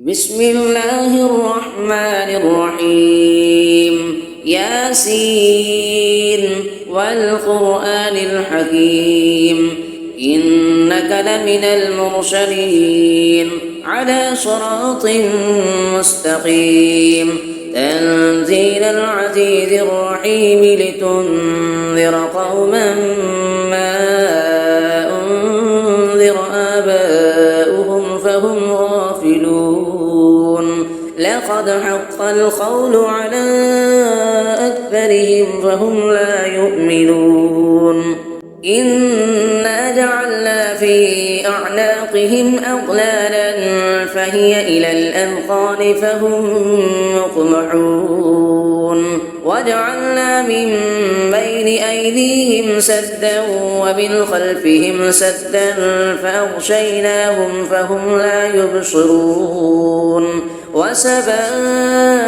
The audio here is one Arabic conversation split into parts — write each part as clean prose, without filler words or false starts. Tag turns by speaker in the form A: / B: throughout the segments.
A: بسم الله الرحمن الرحيم ياسين والقرآن الحكيم إنك لمن المرسلين على صراط مستقيم تنزيل العزيز الرحيم لتنذر قوما ما أنذر آباؤهم فهم غافلون لقد حق القول على أكثرهم فهم لا يؤمنون إنا جعلنا في أعناقهم أغلالا فهي إلى الأذقان فهم مقمحون وجعلنا من بين أيديهم سدا ومن خلفهم سدا فأغشيناهم فهم لا يبصرون وسواء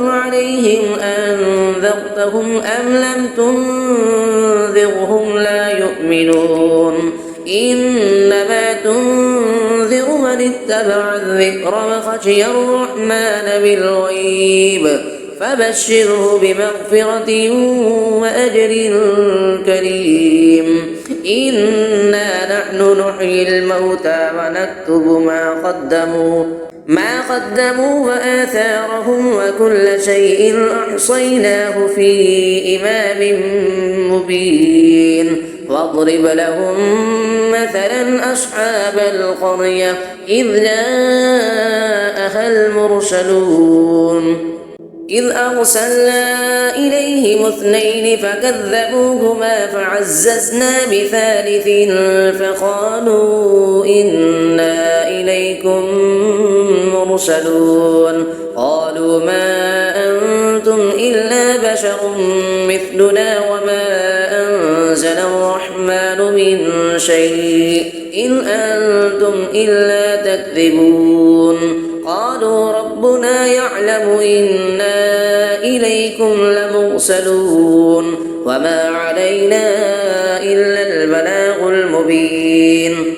A: عليهم أنذرتهم أم لم تنذرهم لا يؤمنون إنما تنذر من اتبع الذكر وخشي الرحمن بالغيب فبشره بمغفرة وأجر كريم إنا نحن نحيي الموتى ونكتب ما قدموا وآثارهم وكل شيء أحصيناه في إمام مبين واضرب لهم مثلا أصحاب القرية إذ جاءها المرسلون إذ أرسلنا إليهم اثنين فكذبوهما فعززنا بثالث فقالوا إنا إليكم مرسلون قالوا ما أنتم إلا بشر مثلنا وما أنزل الرحمن من شيء إن أنتم إلا تكذبون قالوا ربنا يعلم إنا إليكم لمرسلون وما علينا إلا البلاغ المبين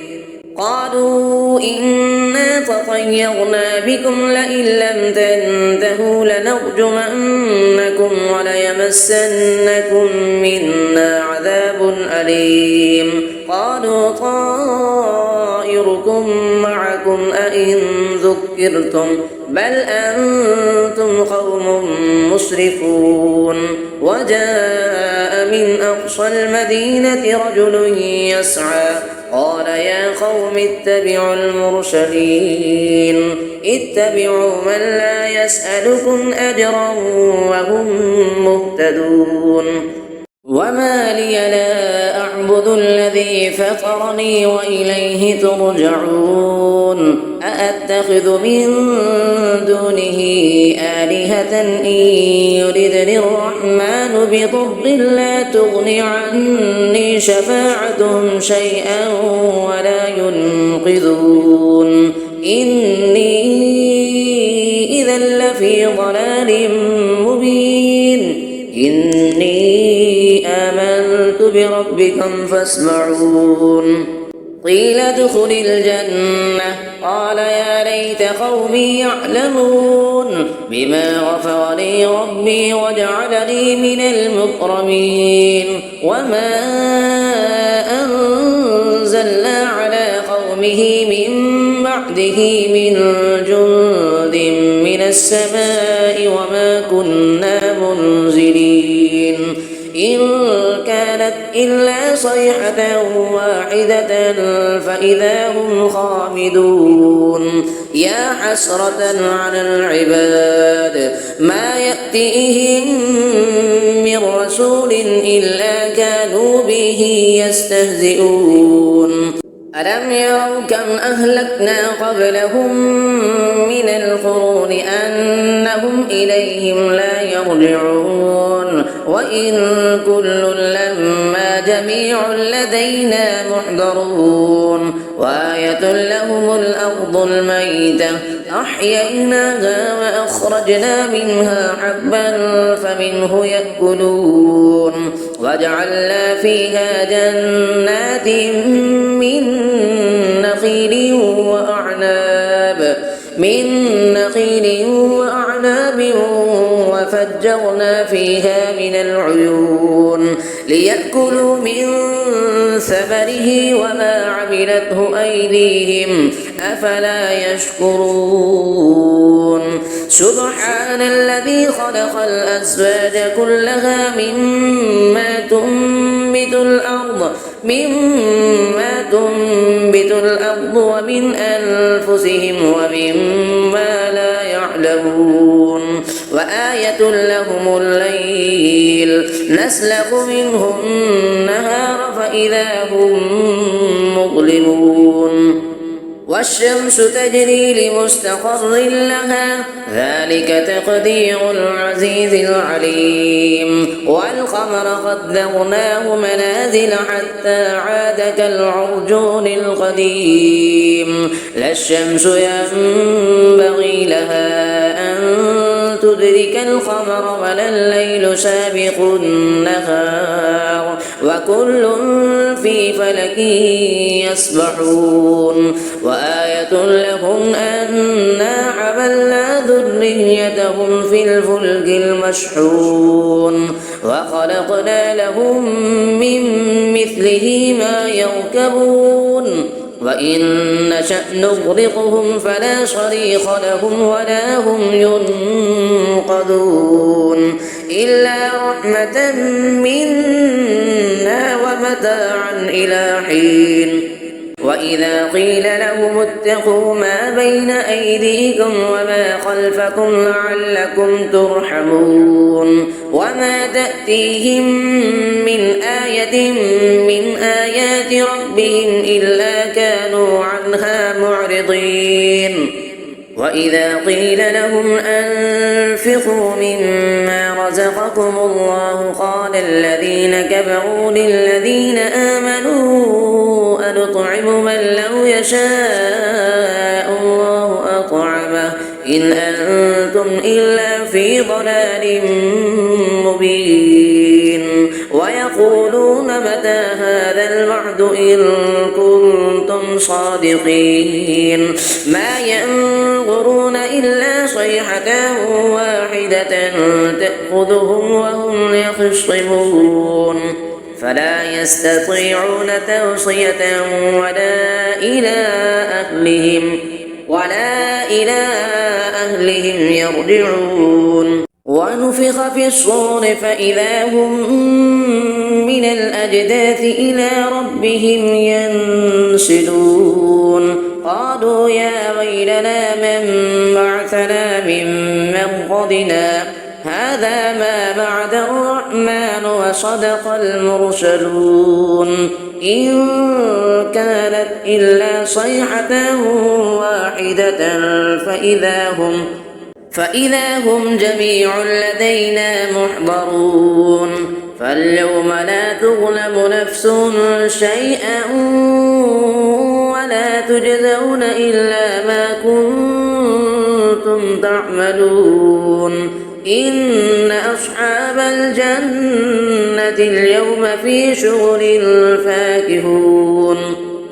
A: قالوا إنا تطيرنا بكم لئن لم تنتهوا لنرجمنكم وليمسنكم منا عذاب أليم قالوا طائركم معكم أئن ذكرتم بل أنتم قوم مسرفون وجاء من أقصى المدينة رجل يسعى قال يا قوم اتبعوا المرسلين اتبعوا من لا يسألكم أجرا وهم مهتدون وما لي لا أعبد الذي فطرني وإليه ترجعون أأتخذ من دونه آلهة إن يردني الرحمن بضر لا تغن عني شفاعتهم شيئا ولا ينقذون إني إذا لفي ضلال مبين إني آمنت بربكم فاسمعون قيل ادخل الجنة قال يا ليت قومي يعلمون بما غفر لي ربي وجعلني من المكرمين وما أنزلنا على قومه من بعده من جند من السماء وما كنا منزلين إن كانت إلا صيحة واحدة فإذا هم خامدون يا حسرة على العباد ما يأتيهم من رسول إلا كانوا به يستهزئون ألم يروا كم أهلكنا قبلهم من القرون أنهم إليهم لا يرجعون وإن كل لما جميع لدينا محضرون وآية لهم الأرض الميتة أحييناها وأخرجنا منها حبا فمنه يأكلون وجعلنا فيها جنات من نخيل وأعناب من نخيل وأعناب وفجرنا فيها من العيون ليأكلوا من ثمره وما عملته أيديهم أفلا يشكرون سبحان الذي خلق الأزواج كلها مما تنبت الأرض ومن أنفسهم ومما لا يعلمون وآية لهم الليل نسلخ منه النهار فإذا هم مظلمون والشمس تجري لمستقر لها ذلك تقدير العزيز العليم والقمر قدرناه منازل حتى عاد كالعرجون القديم لا الشمس ينبغي لها أن تدرك القمر ولا الليل سابق النهار وكل في فلك يسبحون وآية لهم أنا حملنا ذريتهم في الفلك المشحون وخلقنا لهم من مثله ما يركبون وإن نشأ نغرقهم فلا صريخ لهم ولا هم ينقذون إلا رحمة منا ومتاعا إلى حين وإذا قيل لهم اتقوا ما بين أيديكم وما خلفكم لعلكم ترحمون وما تأتيهم من آية من آيات ربهم إلا كانوا عنها معرضين وإذا قيل لهم أنفقوا مما رزقكم الله قال الذين كفروا للذين آمنوا أنطعم من لو يشاء الله أطعمه إن أنتم إلا في ضلال مبين ويقولون متى هذا الوعد إن كنتم صادقين ما ينظرون إلا صيحة واحدة تأخذهم وهم يخصمون فلا يستطيعون توصية ولا إلى أهلهم يرجعون ونفخ في الصور فإذا هم من الأجداث إلى ربهم ينسلون قالوا يا ويلنا من بعثنا من مرقدنا هذا ما بعد الرحمن وصدق المرسلون إن كانت إلا صيحة واحدة فإذا هم جميع لدينا محضرون فاليوم لا تظلم نفس شيئا ولا تجزون إلا ما كنتم تعملون إن أصحاب الجنة اليوم في شغل فاكهون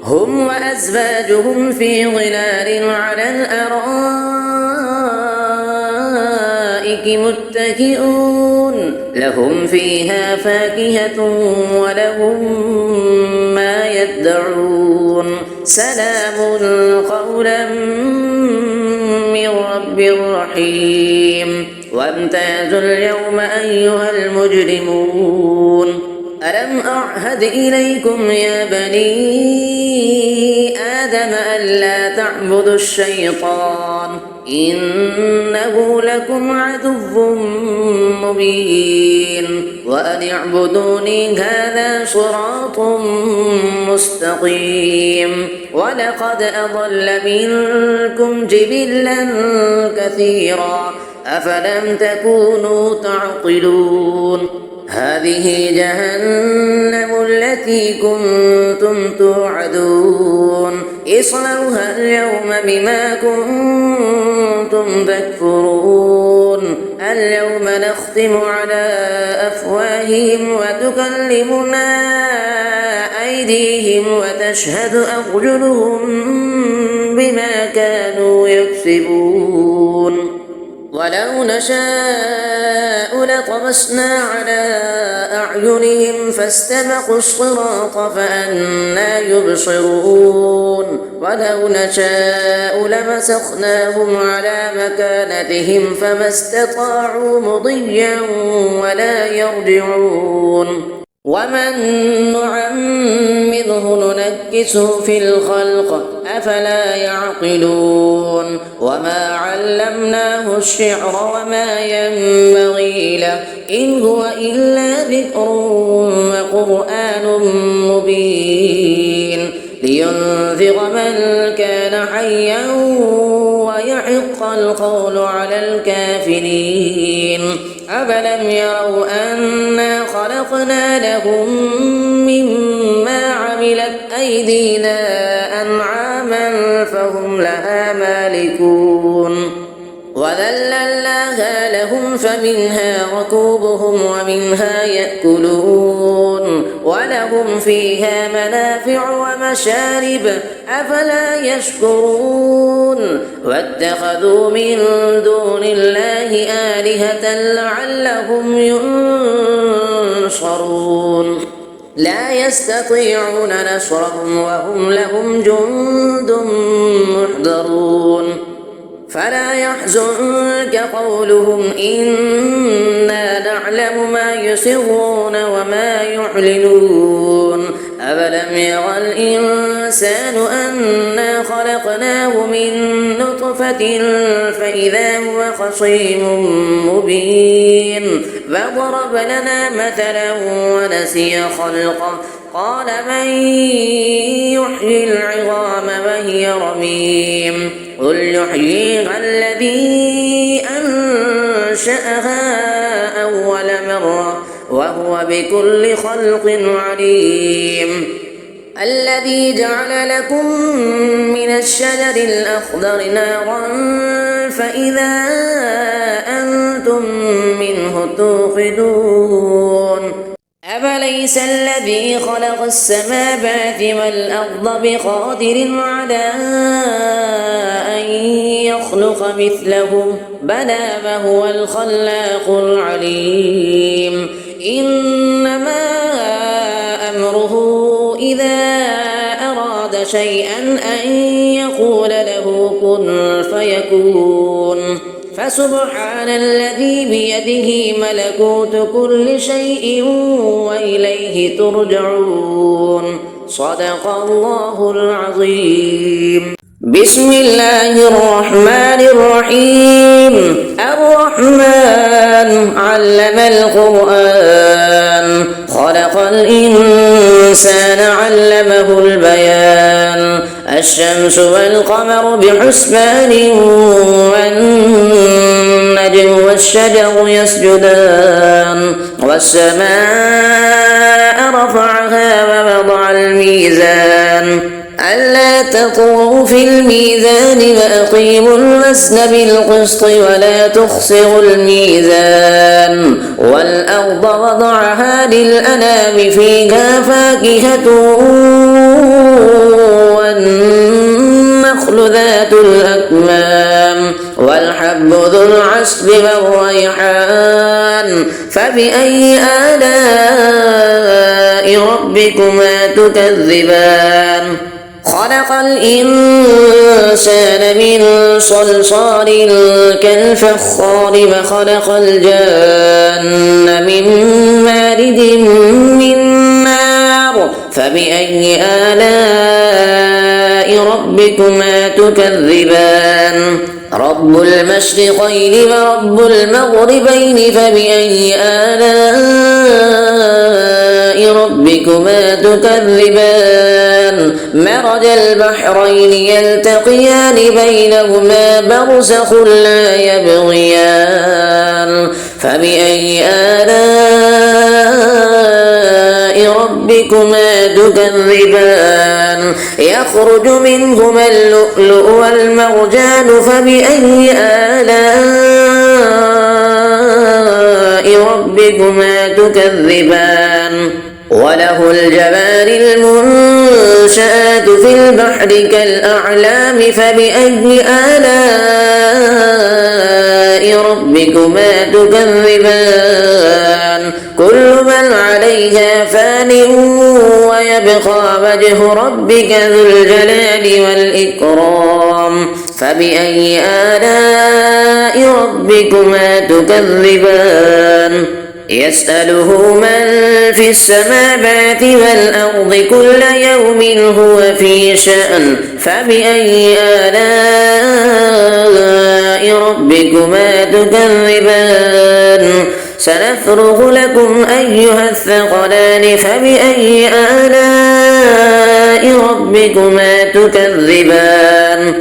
A: هم وأزواجهم في ظلال على الأرائك متكئون لهم فيها فاكهة ولهم ما يدعون سلام قولا من رب رحيم وامتازوا اليوم أيها المجرمون ألم أعهد إليكم يا بني آدم ألا تعبدوا الشيطان إنه لكم عدو مبين وأن اعبدوني هذا صراط مستقيم ولقد أضل منكم جبلا كثيرا أفلم تكونوا تعقلون هذه جهنم التي كنتم توعدون اصلوها اليوم بما كنتم تكفرون اليوم نختم على أفواههم وتكلمنا أيديهم وتشهد أرجلهم بما كانوا يكسبون ولو نشاء لطمسنا على أعينهم فاستبقوا الصراط فأنى يبصرون ولو نشاء لمسخناهم على مكانتهم فما استطاعوا مضيا ولا يرجعون ومن نعمره ننكسه في الخلق أفلا يعقلون وما علمناه الشعر وما ينبغي له إن هو إلا ذكر وقرآن مبين لينذر من كان حيا ويحق القول على الكافرين أفلم يروا أنا خلقنا لهم مما عملت أيدينا أنعاما فهم لها مالكون وذللناها لهم فمنها ركوبهم ومنها يأكلون ولهم فيها منافع ومشارب أفلا يشكرون واتخذوا من دون الله آلهة لعلهم ينصرون لا يستطيعون نصرهم وهم لهم جند محضرون فلا يحزنك قولهم إنا نعلم ما يسرون وما يعلنون أفلم يرى الإنسان أنا خلقناه من نطفة فإذا هو خصيم مبين فضرب لنا مثلا ونسي خلقه قال من يحيي العظام وهي رميم قل يحييها الذي أنشأها أول مرة وهو بكل خلق عليم الذي جعل لكم من الشجر الأخضر نارا فإذا أنتم منه توقدون أفليس الذي خلق السماوات والأرض بقادر على أن يخلق مثلهم بلى وهو الخلاق العليم إنما أمره إذا أراد شيئا أن يقول له كن فيكون فسبحان الذي بيده ملكوت كل شيء وإليه ترجعون صدق الله العظيم بسم الله الرحمن الرحيم الرحمن علم القرآن خلق الإنسان علمه البيان الشمس والقمر بحسبان والنجم والشجر يسجدان والسماء رفعها ووضع الميزان ألا تطغوا في الميزان وأقيموا الوزن بالقسط ولا تخسروا الميزان والأرض وضعها للأنام فيها فاكهة والنخل ذات الأكمام والحب ذو العصف والريحان فبأي آلاء ربكما تكذبان خلق الإنسان من صلصال كالفخار وخلق الجان من مارد من نار فبأي آلاء ربكما تكذبان رب المشرقين ورب المغربين فبأي آلاء ربكما تكذبان مرج البحرين يلتقيان بينهما برزخ لا يبغيان فبأي آلاء ربكما تكذبان يخرج منهما اللؤلؤ والمرجان فبأي آلاء ربكما تكذبان وله الجوار المنشآت في البحر كالأعلام فبأي آلاء ربكما تكذبان كل من عليها فان ويبقى وجه ربك ذو الجلال والإكرام فبأي آلاء ربكما تكذبان يسأله من في السماوات والأرض كل يوم هو في شأن فبأي آلاء ربكما تكذبان سنفرغ لكم أيها الثقلان فبأي آلاء ربكما تكذبان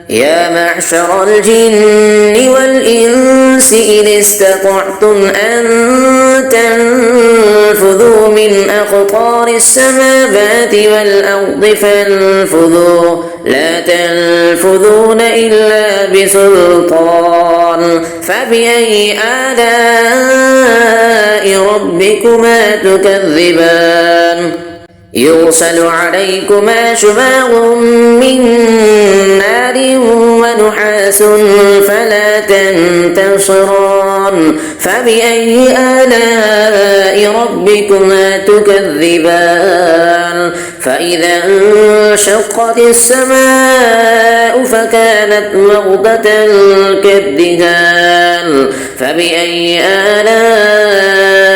A: يا معشر الجن والإنس إن استطعتم أن تنفذوا من أقطار السماوات والأرض فانفذوا لا تنفذون إلا بسلطان فبأي آلاء ربكما تكذبان يرسل عليكما شواظ من نار ونحاس فلا تنتصران فبأي آلاء ربكما تكذبان فإذا انشقت السماء فكانت وردة كالدهان فبأي آلاء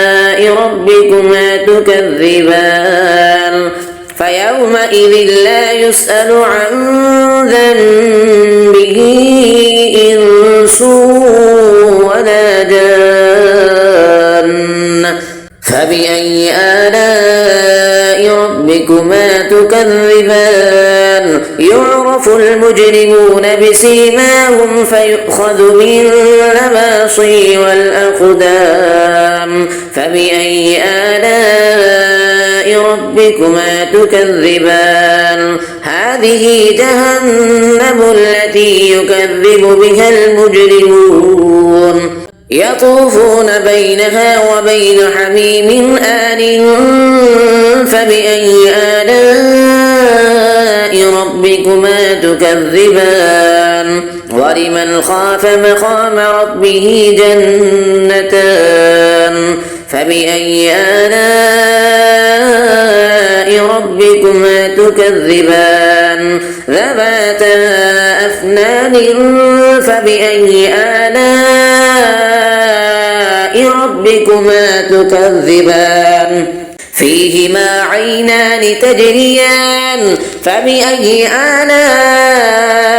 A: ربكما تكذبان فيومئذ لا يسأل عن ذنبه إنس ولا جان فبأي آلاء ربكما تكذبان يعرف المجرمون بسيماهم فيؤخذ بالنواصي والأقدام فبأي آلاء ربكما تكذبان هذه جهنم التي يكذب بها المجرمون يطوفون بينها وبين حميم آن فبأي آلاء ربكما تكذبان ولمن خاف مقام ربه جنتان فبأي آلاء ربكما تكذبان ذواتا أفنان فبأي آلاء ربكما تكذبان فيهما عينان تجريان فبأي آلاء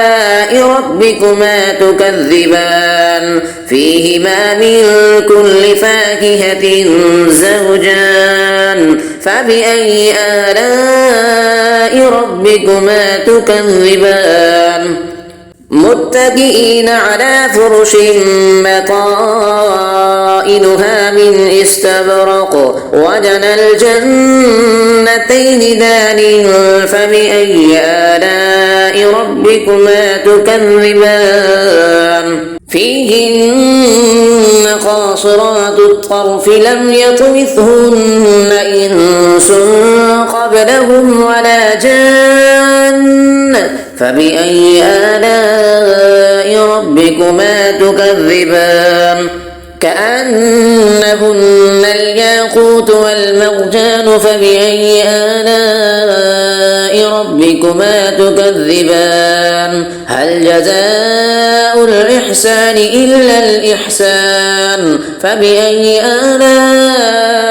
A: ربكما تكذبان فيهما من كل فاكهة زوجان فبأي آلاء ربكما تكذبان متكئين على فرش بطائنها من استبرق وجنى الجنتين دان فبأي آلاء ربكما تكذبان فيهن قاصرات الطرف لم يطمثهن إنس قبلهم ولا جان فبأي آلاء ربكما تكذبان كأنهن الياقوت والمرجان فبأي آلاء ربكما تكذبان هل جزاء الإحسان إلا الإحسان فبأي آلاء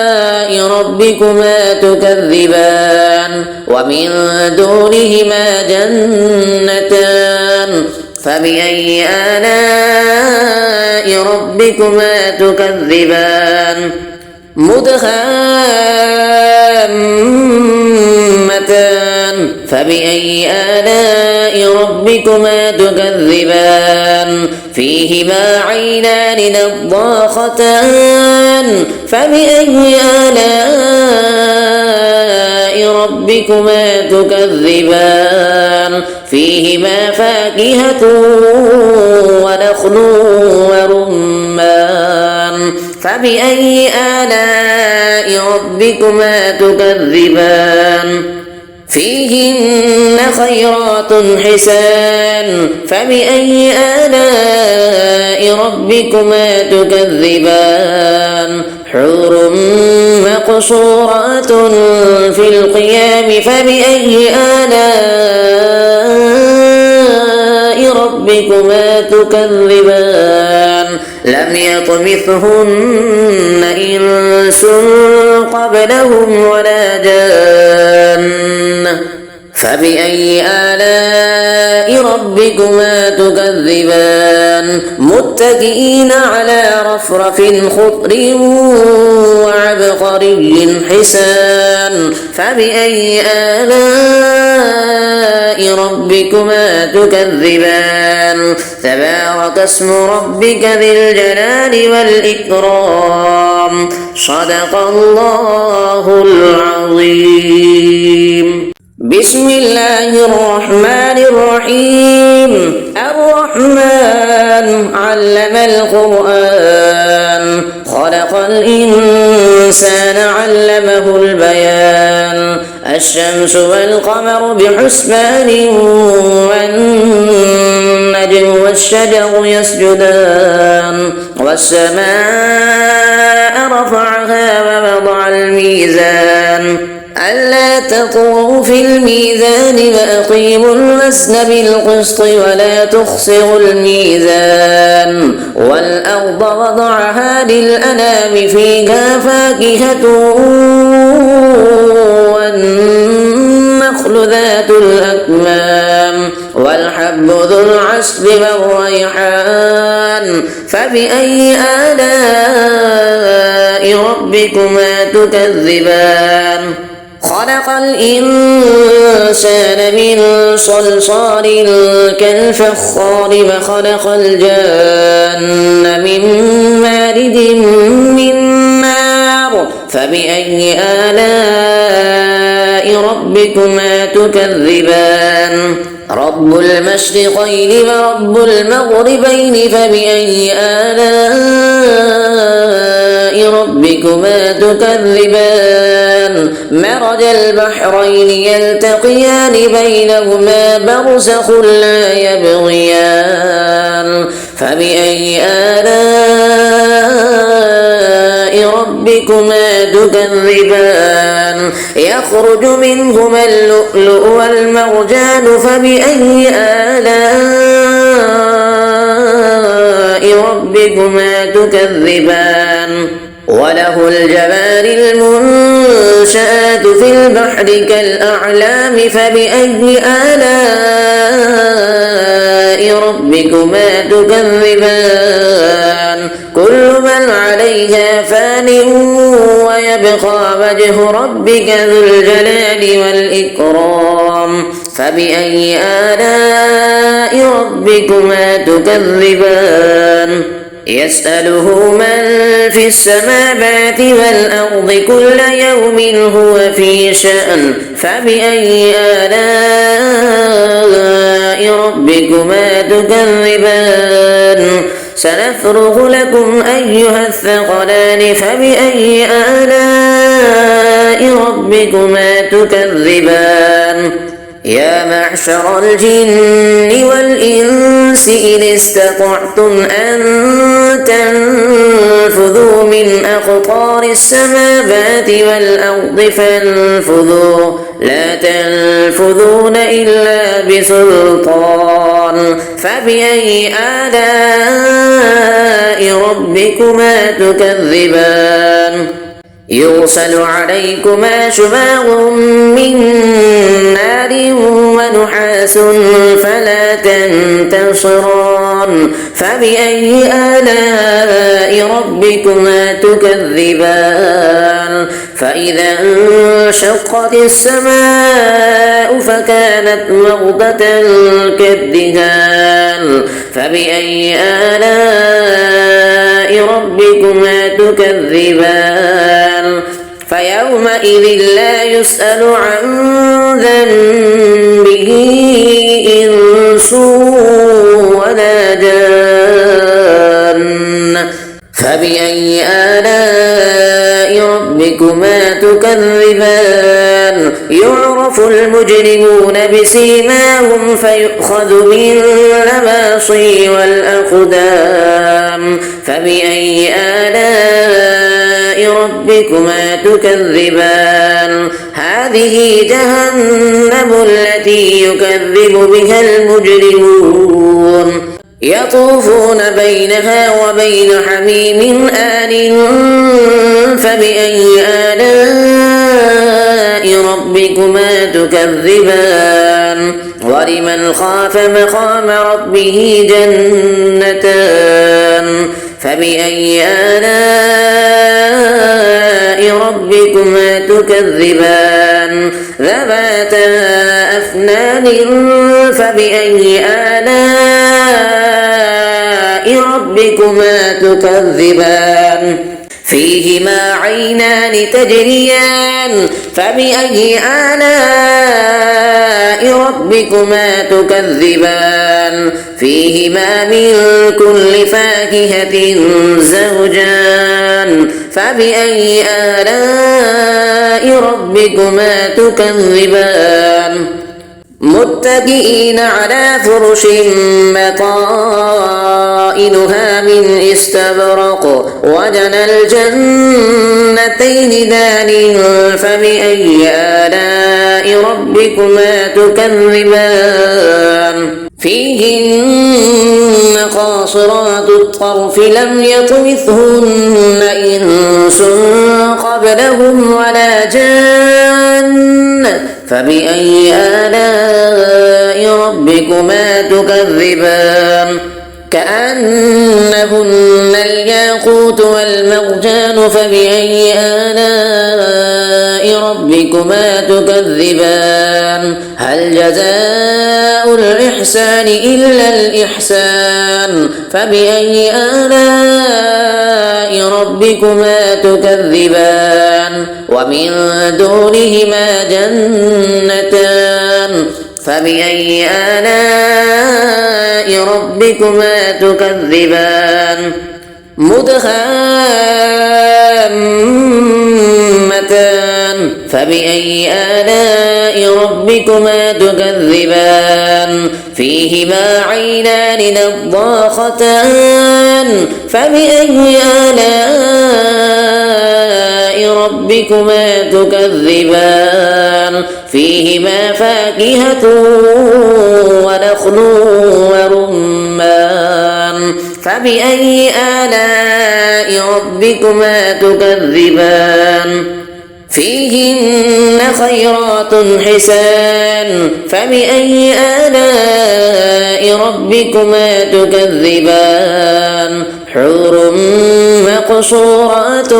A: ربكما تكذبان ومن دونهما جنتان فبأي آلاء ربكما تكذبان مدهامتان فبأي آلاء ربكما تكذبان فيهما عينان نضاختان فبأي آلاء ربكما تكذبان فيهما فاكهة ونخل ورمان فبأي آلاء ربكما تكذبان فيهن خيرات حسان فبأي آلاء ربكما تكذبان حور مقصورات في القيام فبأي آلاء ربكما تكذبان لم يطمثهن إنس قبلهم ولا جان فبأي آلاء ربكما تكذبان متكئين على رفرف خضر وعبقري حسان فبأي آلاء ربكما تكذبان تبارك اسم ربك ذي الجلال والإكرام صدق الله العظيم بسم الله الرحمن الرحيم الرحمن علم القرآن خلق الإنسان علمه البيان الشمس والقمر بحسبان والنجم والشجر يسجدان والسماء رفعها ووضع الميزان ألا تطغوا في الميزان وأقيموا الوزن بالقسط ولا تخسروا الميزان والأرض وضعها للأنام فيها فاكهة والنخل ذات الأكمام والحب ذو العصف والريحان فبأي آلاء ربكما تكذبان خلق الإنسان من صلصال كالفخار وخلق الجان من مارد من نار فبأي آلاء ربكما تكذبان رب المشرقين ورب المغربين فبأي آلاء ربكما تكذبان مرج البحرين يلتقيان بينهما برزخ لا يبغيان فبأي آلاء ربكما تكذبان يخرج منهما اللؤلؤ والمرجان فبأي آلاء ربكما تكذبان وله الجوار المنشآت في البحر كالأعلام فبأي آلاء ربكما تكذبان كل من عليها فان ويبقى وجه ربك ذو الجلال والإكرام فبأي آلاء ربكما تكذبان يسأله من في السماوات والأرض كل يوم هو في شأن فبأي آلاء ربكما تكذبان سنفرغ لكم أيها الثقلان فبأي آلاء ربكما تكذبان يا معشر الجن والإنس إن استطعتم أن تنفذوا من أقطار السماوات والأرض فانفذوا لا تنفذون إلا بسلطان فبأي آلاء ربكما تكذبان يرسل عليكما شواظ من نار ونحاس فلا تنتصران فبأي آلاء ربكما تكذبان فإذا انشقت السماء فكانت وردة كالدهان فبأي آلاء ربكما تكذبان فيومئذ لا يسأل عن ذنبه إنس ولا جان فبأي آلاء ربكما ربكما تكذبان يعرف المجرمون بسيماهم فيؤخذ بالنواصي والأقدام فبأي آلاء ربكما تكذبان هذه جهنم التي يكذب بها المجرمون يطوفون بينها وبين حميم آن فبأي آلاء ربكما تكذبان ولمن خاف مقام ربه جنتان فبأي آلاء ربكما تكذبان ذواتا أفنان فبأي آلاء ربكما تكذبان فيهما عينان تجريان فبأي آلاء ربكما تكذبان فيهما من كل فاكهة زوجان فبأي آلاء ربكما تكذبان متكئين على فرش بطائنها من استبرق وجنى الجنتين دان فبأي آلاء ربكما تكذبان فيهن قاصرات الطرف لم يطمثهن إنس قبلهم ولا جان فبأي آلاء ربكما تكذبان كأنهن الياقوت والمرجان فبأي آلاء ربكما تكذبان هل جزاء الإحسان إلا الإحسان فبأي آلاء ربكما تكذبان ومن دونهما جنتان فبأي آلاء ربكما تكذبان مدهامتان فبأي آلاء ربكما تكذبان فيهما عينان نضاختان فبأي آلاء ربكما تكذبان فيهما فاكهة ونخل ورمان فبأي آلاء ربكما تكذبان فيهن خيرات حسان فبأي آلاء ربكما تكذبان حور مقصورات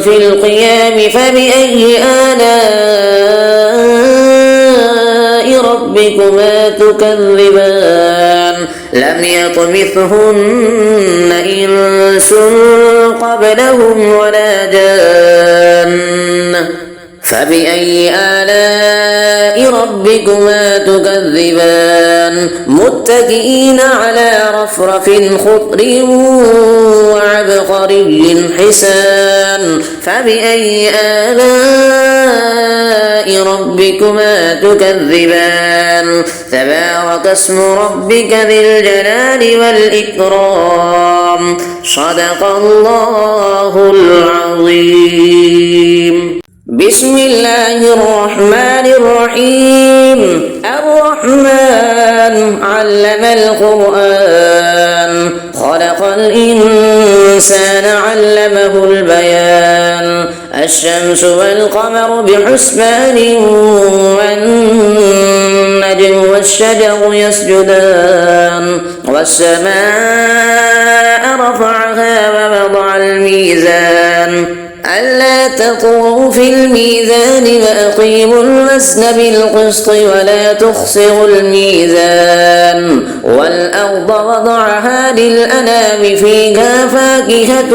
A: في القيام فبأي آلاء ربكما تكذبان لم يطمثهن إنس قبلهم ولا جان فبأي آلاء ربكما تكذبان متكئين على رفرف خضر وعبقري حسان فبأي آلاء ربكما تكذبان تبارك اسم ربك ذي الجلال والإكرام صدق الله العظيم بسم الله الرحمن الرحيم الرحمن علم القرآن خلق الإنسان علمه البيان الشمس والقمر بحسبان والنجم والشجر يسجدان والسماء رفعها ووضع الميزان ألا تطغوا في الميزان وأقيموا الوزن بالقسط ولا تخسروا الميزان والأرض وضعها للأنام فيها فاكهة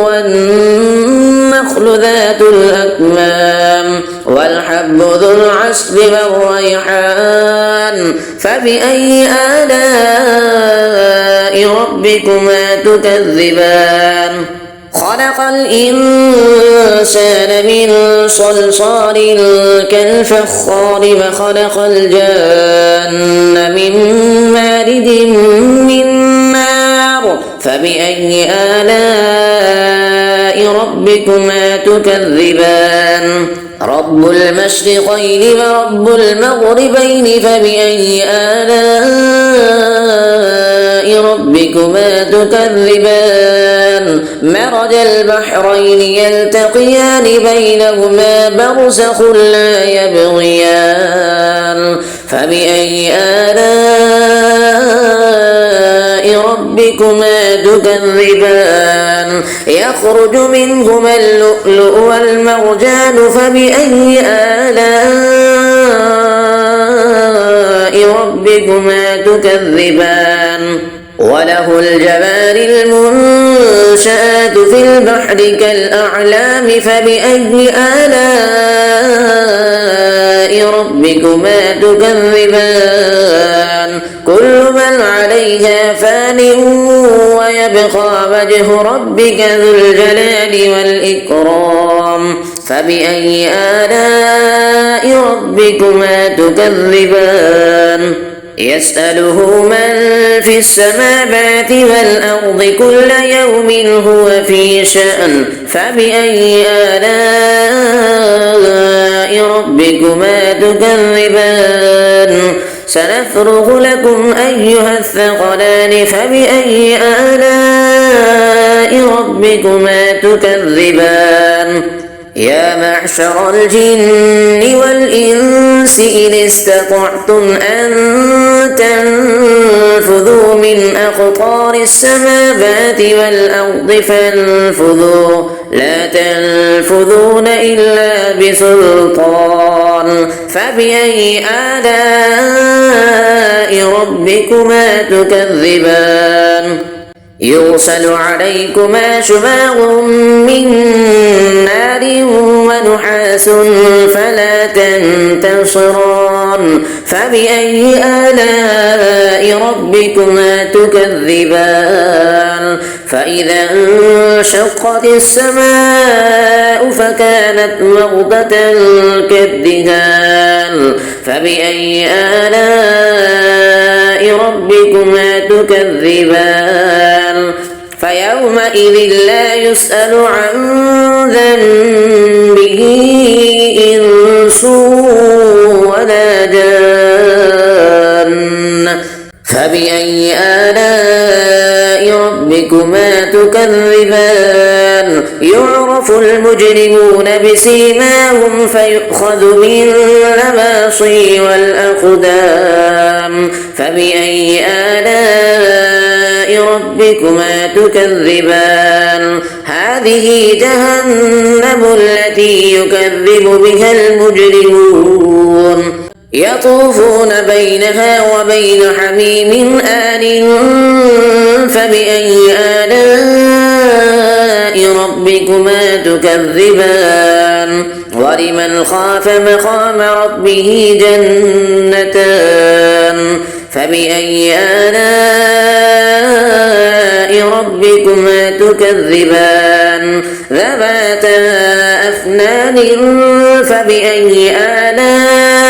A: والنخل ذات الأكمام والحب ذو العصف والريحان فبأي آلاء ربكما تكذبان خلق الإنسان من صلصال كالفخار وخلق الجان من مارد من نار فبأي آلاء ربكما تكذبان رب المشرقين ورب المغربين فبأي آلاء ربكما تكذبان مرج البحرين يلتقيان بينهما برزخ لا يبغيان فبأي آلاء ربكما تكذبان يخرج منهما اللؤلؤ والمرجان فبأي آلاء ربكما تكذبان وله الجوار المنشآت في البحر كالأعلام فبأي آلاء ربكما تكذبان كل من عليها فان ويبقى وجه ربك ذو الجلال والإكرام فبأي آلاء ربكما تكذبان يسأله من في السماوات والأرض كل يوم هو في شأن فبأي آلاء ربكما تكذبان سنفرغ لكم أيها الثقلان فبأي آلاء ربكما تكذبان يا معشر الجن والإنس إن استطعتم أن تنفذوا من أقطار السماوات والأرض فانفذوا لا تنفذون إلا بسلطان فبأي آلاء ربكما تكذبان يرسل عليكما شواظ من نار ونحاس فلا تنتصران فبأي آلاء ربكما تكذبان فإذا انشقت السماء فكانت وردة كالدهان فبأي آلاء ربكما تكذبان فيومئذ لا يسأل عن ذنبه إنس ولا جان فبأي آلاء ربكما تكذبان يعرف المجرمون بسيماهم فيؤخذ بالنواصي والأقدام فبأي آلاء ربكما تكذبان هذه جهنم التي يكذب بها المجرمون يطوفون بينها وبين حميم آن فبأي آلاء ربكما تكذبان ولمن خاف مقام ربه جنتان فبأي آلاء ربكما تكذبان ذواتا أفنان فبأي آلاء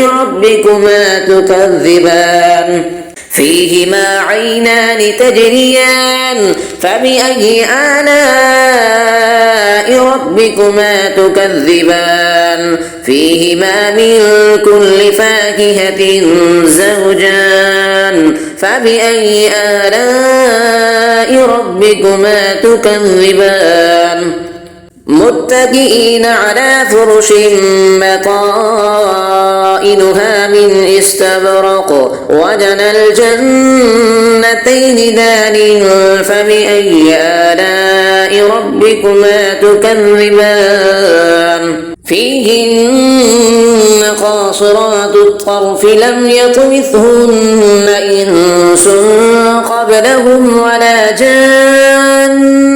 A: ربكما تكذبان فيهما عينان تجريان فبأي آلاء ربكما تكذبان فيهما من كل فاكهة زوجان فبأي آلاء ربكما تكذبان متكئين على فرش بطائنها من استبرق وجنى الجنتين دان فبأي آلاء ربكما تكذبان فيهن قاصرات الطرف لم يطمثهن إنس قبلهم ولا جان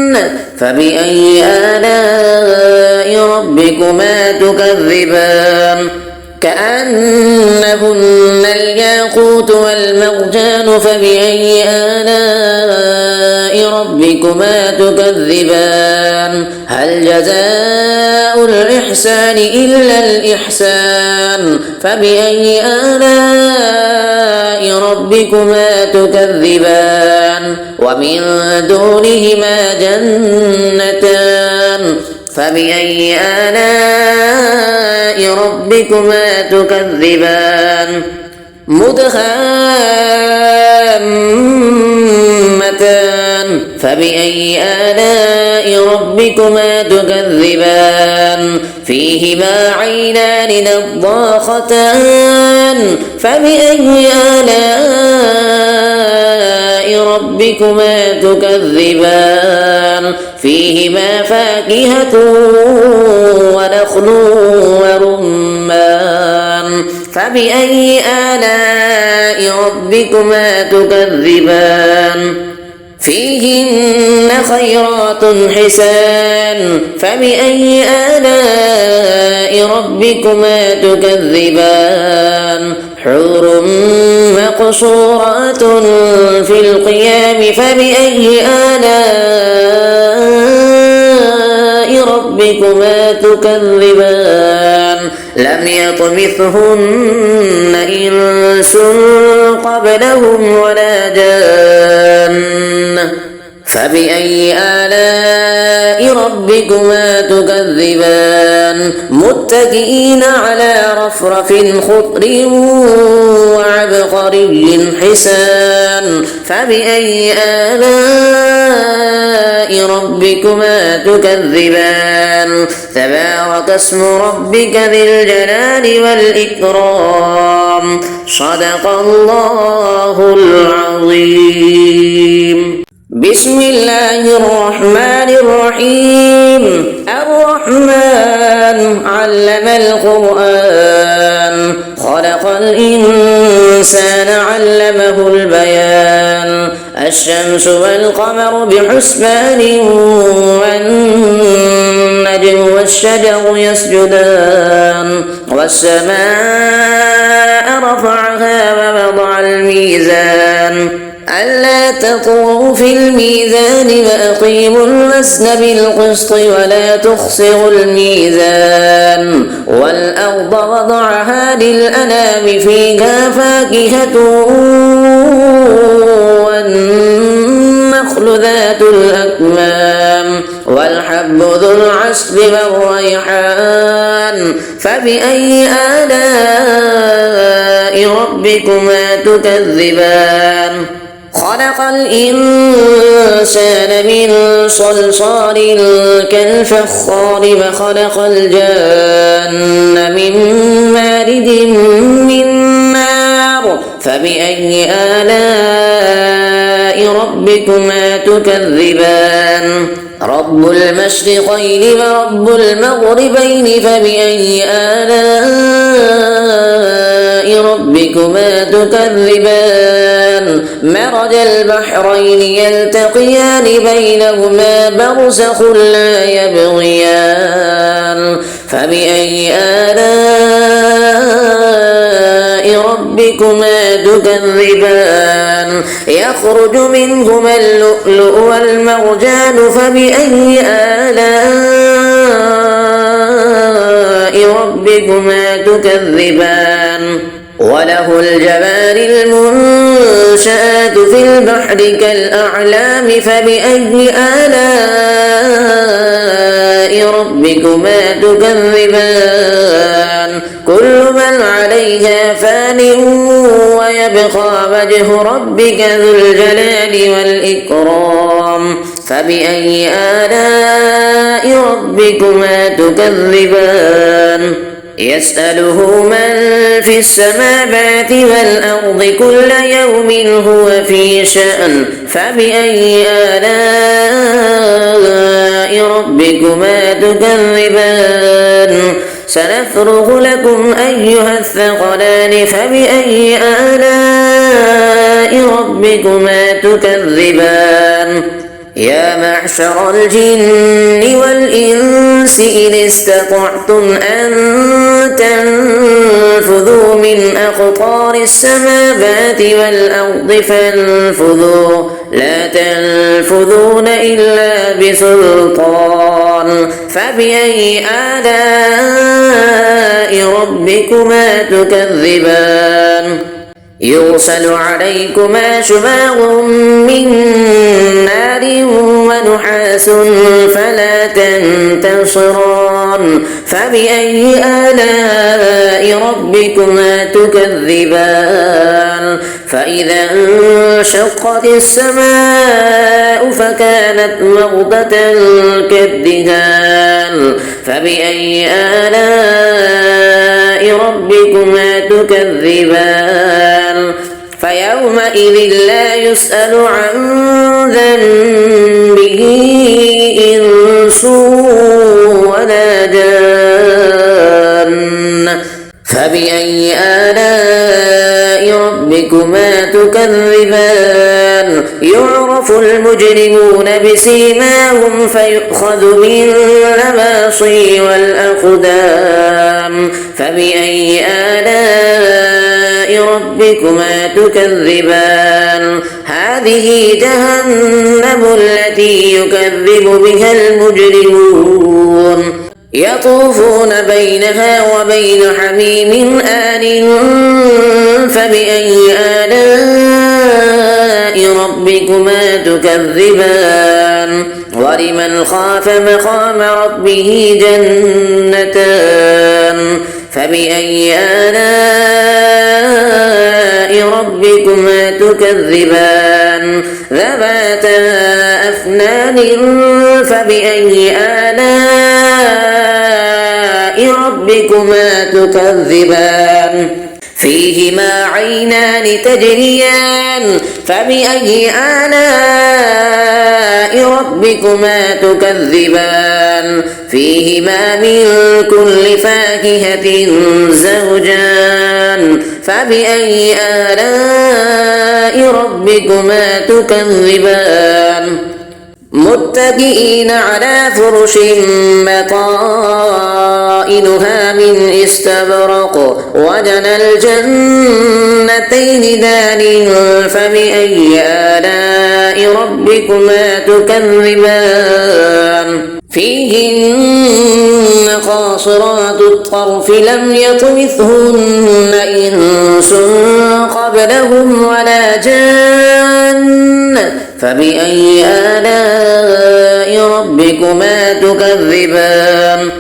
A: فبأي آلاء ربكما تكذبان كأنهن الياقوت والمرجان فبأي آلاء ربكما تكذبان هل جزاء الإحسان إلا الإحسان فبأي آلاء ربكما تكذبان ومن دونهما جنتان فبأي آلاء ربكما تكذبان مدهامتان فبأي آلاء ربكما تكذبان فيهما عينان نضاختان فبأي آلاء ربكما تكذبان فيهما فاكهة ونخل ورمان فبأي آلاء ربكما تكذبان فيهن خيرات حسان فبأي آلاء ربكما تكذبان حور مقصورات في القيام فبأي آلاء ربكما تكذبان لم يطمثهن إنس قبلهم ولا جان فبأي آلاء ربكما تكذبان متكئين على رفرف خضر وعبقري حسان فبأي آلاء ربكما تكذبان تبارك اسم ربك ذي الجلال والإكرام صدق الله العظيم بسم الله الرحمن الرحيم الرحمن علم القرآن خلق الإنسان علمه البيان الشمس والقمر بحسبان والنجم والشجر يسجدان والسماء رفعها ووضع الميزان ألا تطغوا في الميزان وأقيموا الوزن بالقسط ولا تخسروا الميزان والأرض وضعها للأنام فيها فاكهة والنخل ذات الأكمام والحب ذو العصف والريحان فبأي آلاء ربكما تكذبان خلق الإنسان من صلصال كالفخار وخلق الجان من مارد من نار فبأي آلاء ربكما تكذبان رب المشرقين ورب المغربين فبأي آلاء ربكما تكذبان مرج البحرين يلتقيان بينهما برزخ لا يبغيان فبأي آلاء ربكما تكذبان يخرج منهما اللؤلؤ والمرجان فبأي آلاء ربكما تكذبان وله الجوار المنشآت في البحر كالأعلام فبأي آلاء ربكما تكذبان كل من عليها فان ويبقى وجه ربك ذو الجلال والإكرام فبأي آلاء ربكما تكذبان يسأله من في السماوات والأرض كل يوم هو في شأن فبأي آلاء ربكما تكذبان سنفرغ لكم أيها الثقلان فبأي آلاء ربكما تكذبان يا معشر الجن والإنس إن استطعتم أن تنفذوا من أقطار السماوات والأرض فانفذوا لا تنفذون إلا بسلطان فبأي آلاء ربكما تكذبان يرسل عليكما شواظ من نار ونحاس فلا تنتصران فبأي آلاء ربكما تكذبان فإذا انشقت السماء فكانت وردة كالدهان فبأي آلاء ربكما تكذبان فيومئذ لا يسأل عن ذنبه إنس ولا جان فبأي آلاء ربكما تكذبان يعرف المجرمون بسيماهم فيؤخذ بالنواصي والأقدام فبأي آلاء ربكما تكذبان هذه جهنم التي يكذب بها المجرمون يطوفون بينها وبين حميم آن فبأي آلاء ربكما تكذبان ولمن خاف مقام ربه جنتان فبأي آلاء ربكما تكذبان ذواتا أفنان فبأي آلاء ربكما تكذبان فيهما عينان تجريان فبأي آلاء ربكما تكذبان فيهما من كل فاكهة زوجان فبأي آلاء ربكما تكذبان متكئين على فرش بطائنها من استبرق وجنى الجنتين دان فبأي آلاء ربكما تكذبان فيهن قاصرات الطرف لم يطمثهن إنس قبلهم ولا جان فبأي آلاء ربكما تكذبان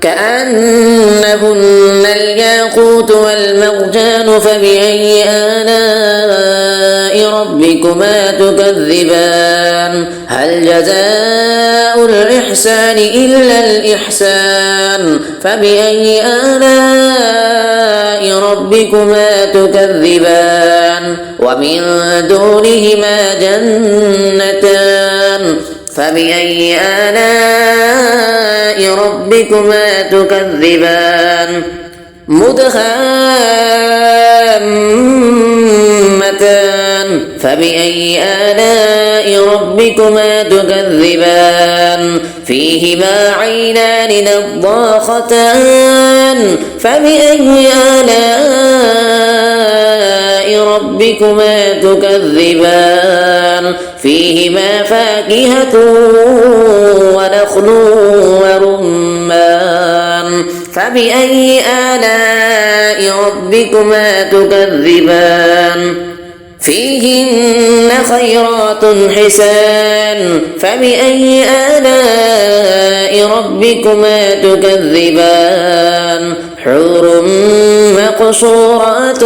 A: كأنهن الياقوت والمرجان فبأي آلاء ربكما تكذبان هل جزاء الإحسان إلا الإحسان فبأي آلاء ربكما تكذبان ومن دونهما جنتان فبأي آلاء ربكما تكذبان مدهامتان فبأي آلاء ربكما تكذبان فيهما عينان نضاختان فبأي آلاء ربكما تكذبان فيهما فاكهة ونخل ورمان فبأي آلاء ربكما تكذبان فيهن خيرات حسان فبأي آلاء ربكما تكذبان حور مقصورات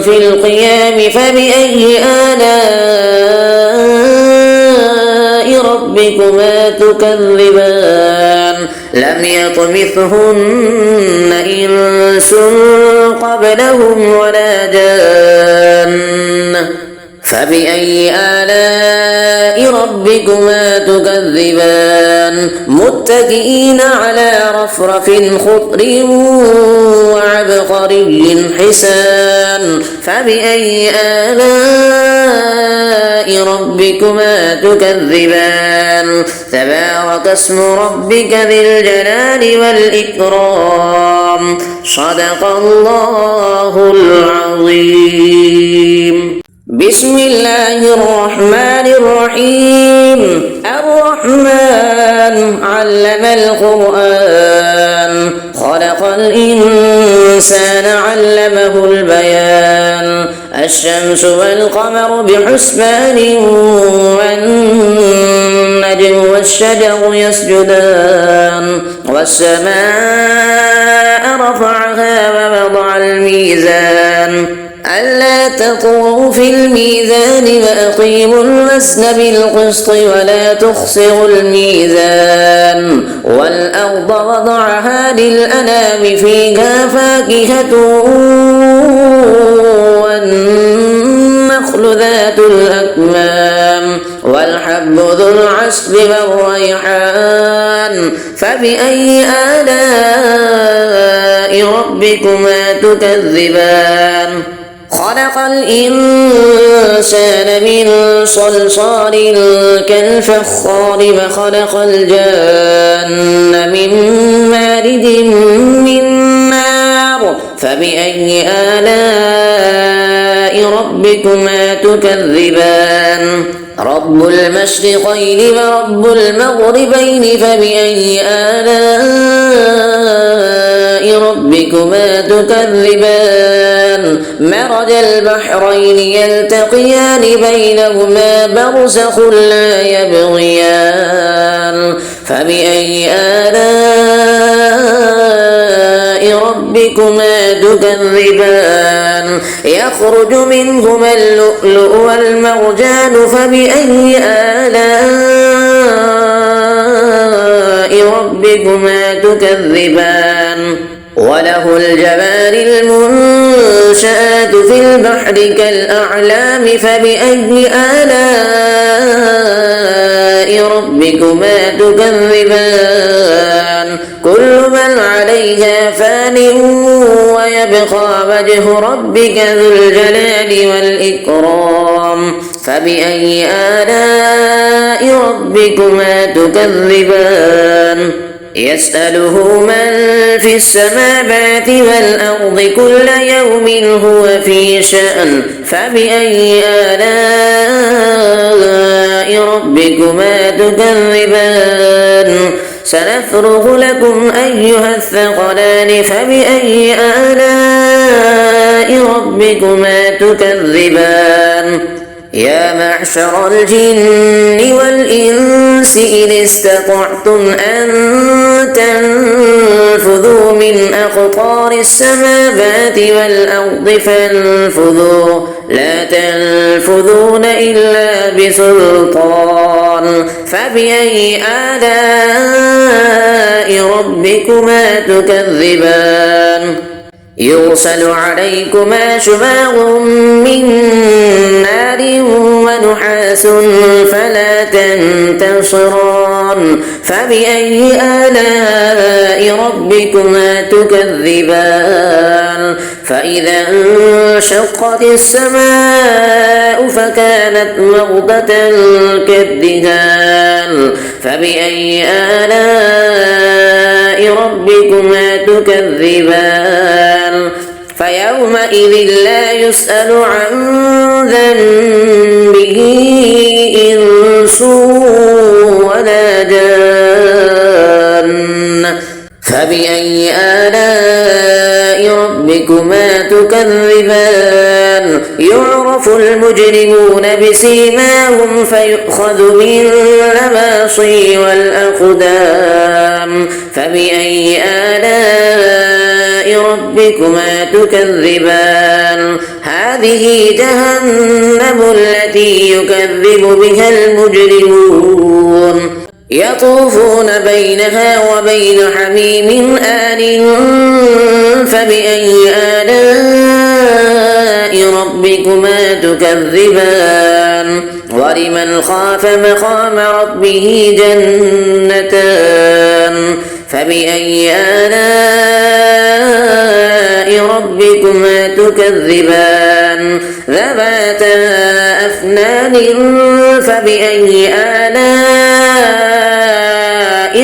A: في القيام فبأي آلاء ربكما تكذبان لم يطمثهن إنس قبلهم ولا جان فبأي آلاء ربكما تكذبان متكئين على رفرف خضر وعبقري حسان فبأي آلاء ربكما تكذبان تبارك اسم ربك ذي الجلال والإكرام صدق الله العظيم. بسم الله الرحمن الرحيم الرحمن علم القرآن خلق الإنسان علمه البيان الشمس والقمر بحسبان والنجم والشجر يسجدان والسماء رفعها ووضع الميزان ألا تطغوا في الميزان وأقيموا الوزن بالقسط ولا تخسروا الميزان والأرض وضعها للأنام فيها فاكهة والنخل ذات الأكمام والحب ذو العصف والريحان فبأي آلاء ربكما تكذبان خلق الإنسان من صلصال كالفخار وخلق الجان من مارد من نار فبأي آلاء ربكما تكذبان رب المشرقين ورب المغربين فبأي آلاء ربكما تكذبان مرج البحرين يلتقيان بينهما برزخ لا يبغيان فبأي آلاء ربكما تكذبان يخرج منهما اللؤلؤ والمرجان فبأي آلاء ربكما تكذبان وله الجوار المنشآت في البحر كالأعلام فبأي آلاء ربكما تكذبان كل من عليها فان ويبقى وجه ربك ذو الجلال والإكرام فبأي آلاء ربكما تكذبان يسأله من في السماوات والأرض كل يوم هو في شأن فبأي آلاء ربكما تكذبان سنفرغ لكم أيها الثقلان فبأي آلاء ربكما تكذبان يا معشر الجن والإنس إن استطعتم أن تنفذوا من أقطار السماوات والأرض فانفذوا لا تنفذون إلا بسلطان فبأي آلاء ربكما تكذبان يرسل عليكما شواظ من نار ونحاس فلا تنتصران فبأي آلاء ربكما تكذبان فإذا انشقت السماء فكانت وردة كالدهان فبأي آلاء ربكما تكذبان فيومئذ لا يسأل عن ذنبه إنس ولا جان فبأي آلاء ربكما تكذبان يعرف المجرمون بسيماهم فيؤخذ بالنواصي والأقدام فبأي آلاء ربكما تكذبان هذه جهنم التي يكذب بها المجرمون يطوفون بينها وبين حميم آن فبأي آلاء ربكما تكذبان ولمن خاف مقام ربه جنتان فبأي آلاء ربكما تكذبان ذواتا أفنان فبأي آلاء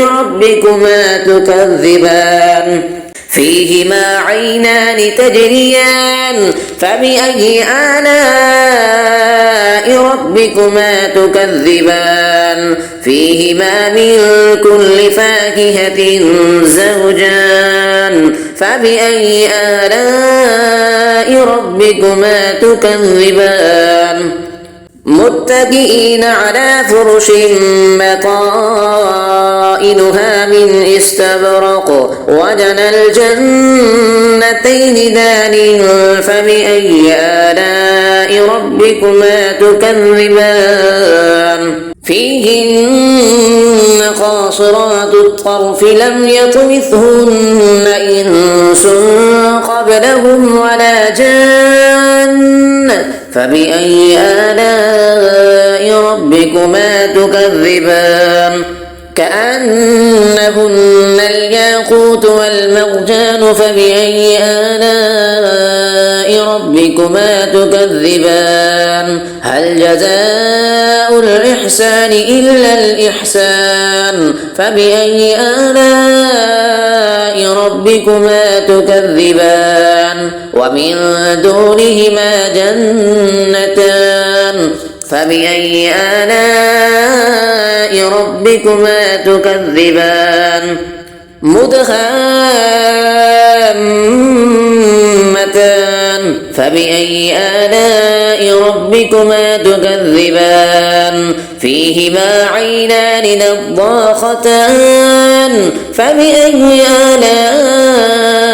A: ربكما تكذبان فيهما عينان تجريان فبأي آلاء ربكما تكذبان فيهما من كل فاكهة زوجان فبأي آلاء ربكما تكذبان متكئين على فرش بطائنها من استبرق وجنى الجنتين دان فبأي آلاء ربكما تكذبان فيهن قاصرات الطرف لم يطمثهن إنس قبلهم ولا جان فبأي آلاء ربكما تكذبان كأنهن الياقوت والمرجان فبأي آلاء ربكما تكذبان هل جزاء الإحسان إلا الإحسان فبأي آلاء ربكما تكذبان ومن دونهما جنتان فبأي آلاء ربكما تكذبان مدهامتان فبأي آلاء ربكما تكذبان فيهما عينان نضاختان فبأي آلاء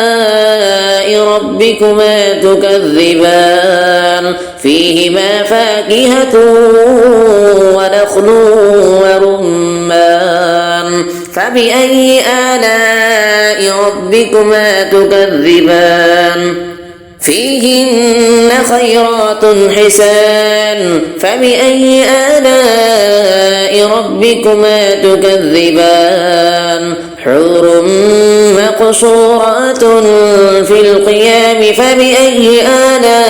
A: ربكما تكذبان فيهما فاكهة ونخل ورمان فبأي آلاء ربكما تكذبان فيهن خيرات حسان فبأي آلاء ربكما تكذبان حور مقصورات في القيام فبأي آلاء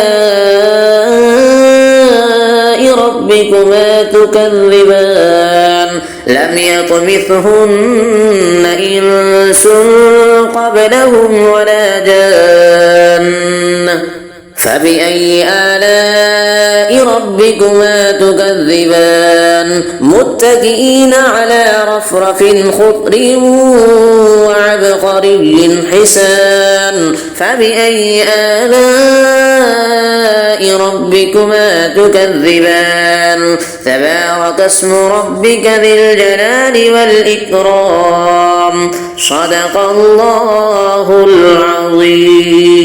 A: ربكما تكذبان لم يطمثهن إنس قبلهم ولا جان فبأي آلاء ربكما تكذبان متكئين على رفرف خضر وعبقري حسان فبأي آلاء ربكما تكذبان تبارك اسم ربك ذي الجلال والإكرام صدق الله العظيم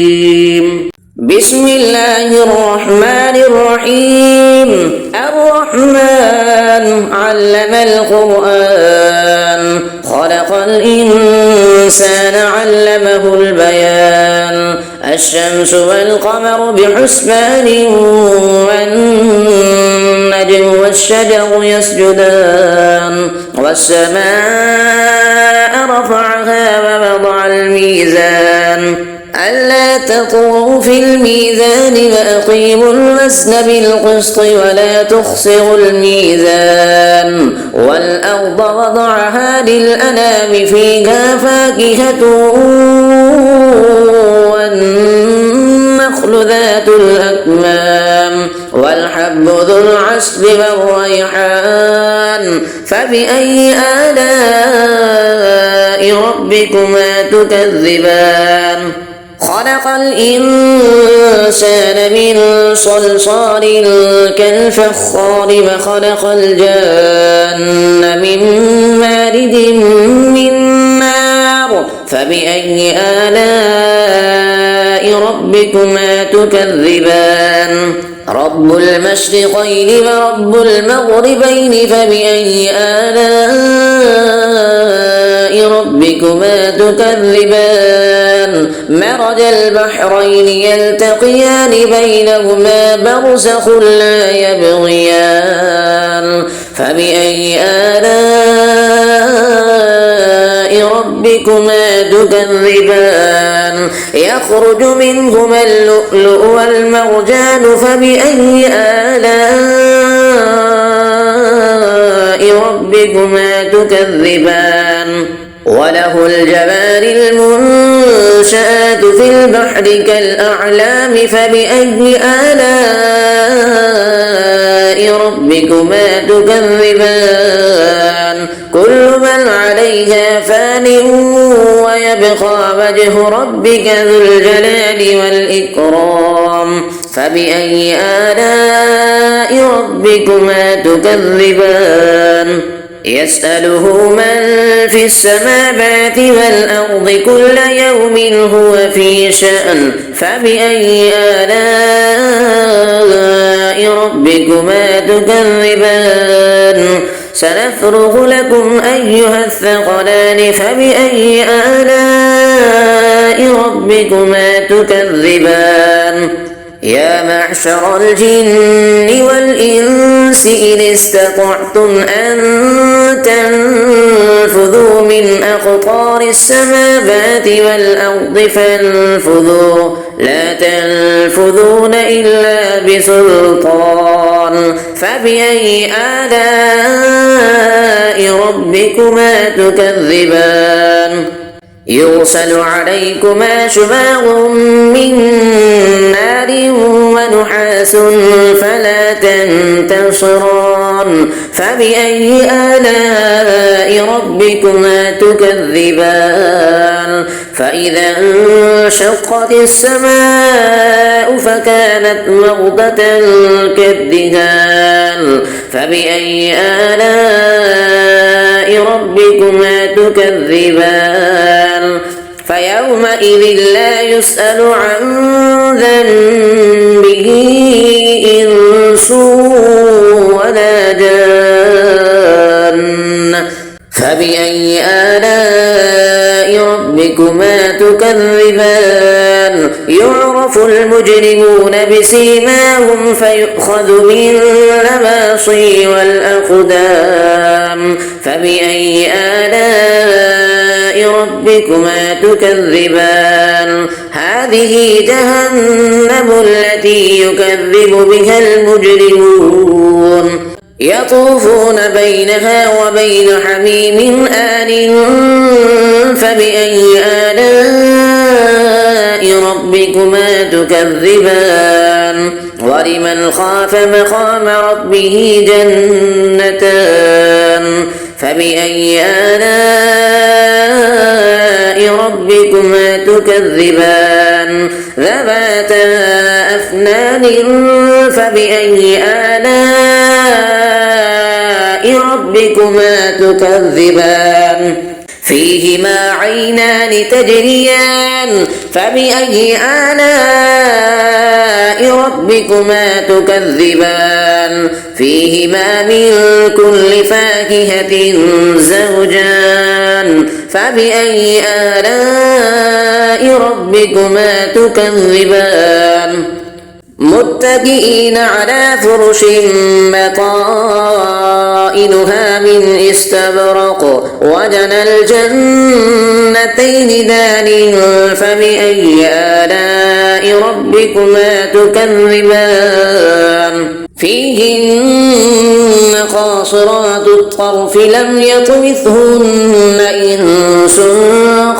A: بسم الله الرحمن الرحيم الرحمن علم القرآن خلق الإنسان علمه البيان الشمس والقمر بحسبان والنجم والشجر يسجدان والسماء رفعها ووضع الميزان ألا تطغوا في الميزان وأقيموا الوزن بالقسط ولا تخسروا الميزان والأرض وضعها للأنام فيها فاكهة والنخل ذات الأكمام والحب ذو العصف والريحان فبأي آلاء ربكما تكذبان خلق الإنسان من صلصال كالفخار وخلق الجان من مارد من نار فبأي آلاء ربكما تكذبان رب المشرقين ورب المغربين فبأي آلاء ربكما تكذبان مرج البحرين يلتقيان بينهما برزخ لا يبغيان فبأي آلاء ربكما تكذبان يخرج منهما اللؤلؤ والمرجان فبأي آلاء ربكما تكذبان وله الجوار المنشآت في البحر كالأعلام فبأي آلاء ربكما تكذبان كل من عليها فان ويبقى وجه ربك ذو الجلال والإكرام فبأي آلاء ربكما تكذبان يسأله من في السماوات والأرض كل يوم هو في شأن فبأي آلاء ربكما تكذبان سنفرغ لكم أيها الثقلان فبأي آلاء ربكما تكذبان يا معشر الجن والإنس إن استطعتم أن تنفذوا من أقطار السماوات والأرض فانفذوا لا تنفذون إلا بسلطان فبأي آلاء ربكما تكذبان يرسل عليكما شواظ من نار ونحاس فلا تنتصران فبأي آلاء ربكما تكذبان فإذا انشقت السماء فكانت وردة كالدهان فبأي آلاء ربكما تكذبان فيومئذ لا يسأل عن ذنبه إنس ولا جان فبأي آلاء ربكما تكذبان يعرف المجرمون بسيماهم فيؤخذ بالنواصي والأقدام فبأي آلاء ربكما تكذبان هذه جهنم التي يكذب بها المجرمون يطوفون بينها وبين حميم آن فبأي آلاء ربكما تكذبان ولمن خاف مقام ربه جنتان فبأي آلاء ربكما تكذبان ذواتا أفنان فبأي آلاء ربكما تكذبان فيهما عينان تجريان فبأي آلاء ربكما تكذبان فيهما من كل فاكهة زوجان فبأي آلاء ربكما تكذبان متكئين على فرش بطائنها من استبرق وجنى الجنتين دان فبأي آلاء ربكما تكذبان فيهن قاصرات الطرف لم يطمثهن إنس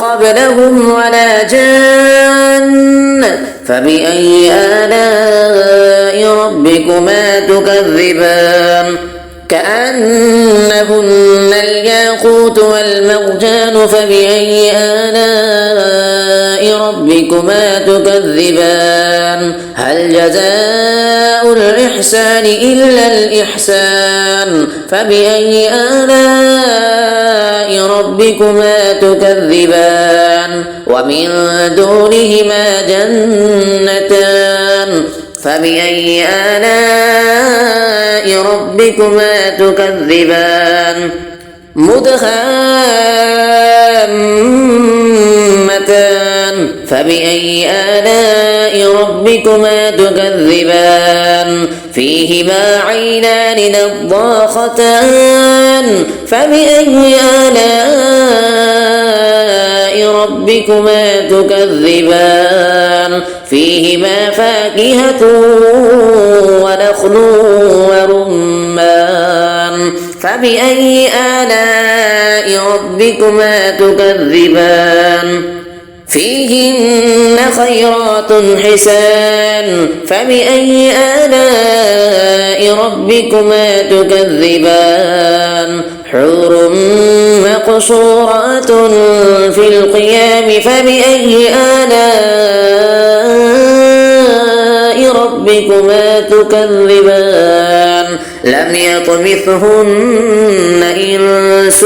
A: قبلهم ولا جان فبأي آلاء ربكما تكذبان كأنهن الياقوت والمرجان فبأي آلاء ربكما تكذبان هل جزاء الإحسان إلا الإحسان فبأي آلاء ربكما تكذبان ومن دونهما جنتان فبأي آلاء ربكما تكذبان مدهامتان فبأي آلاء ربكما تكذبان فيهما عينان نضاختان فبأي آلاء ربكما تكذبان فيهما فاكهة ونخل ورمان فبأي آلاء ربكما تكذبان فيهن خيرات حسان فبأي آلاء ربكما تكذبان حور مقصورات في القيام فبأي آلاء ربكما تكذبان لم يطمثهن إنس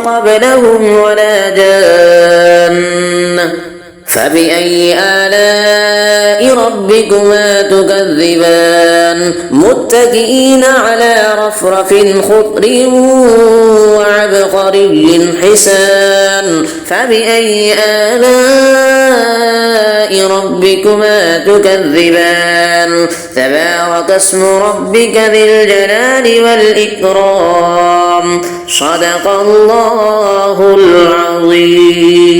A: قبلهم ولا جان فبأي آلاء ربكما تكذبان متكئين على رفرف خضر وعبقري حسان فبأي آلاء ربكما تكذبان تبارك اسم ربك ذي الجلال والإكرام صدق الله العظيم.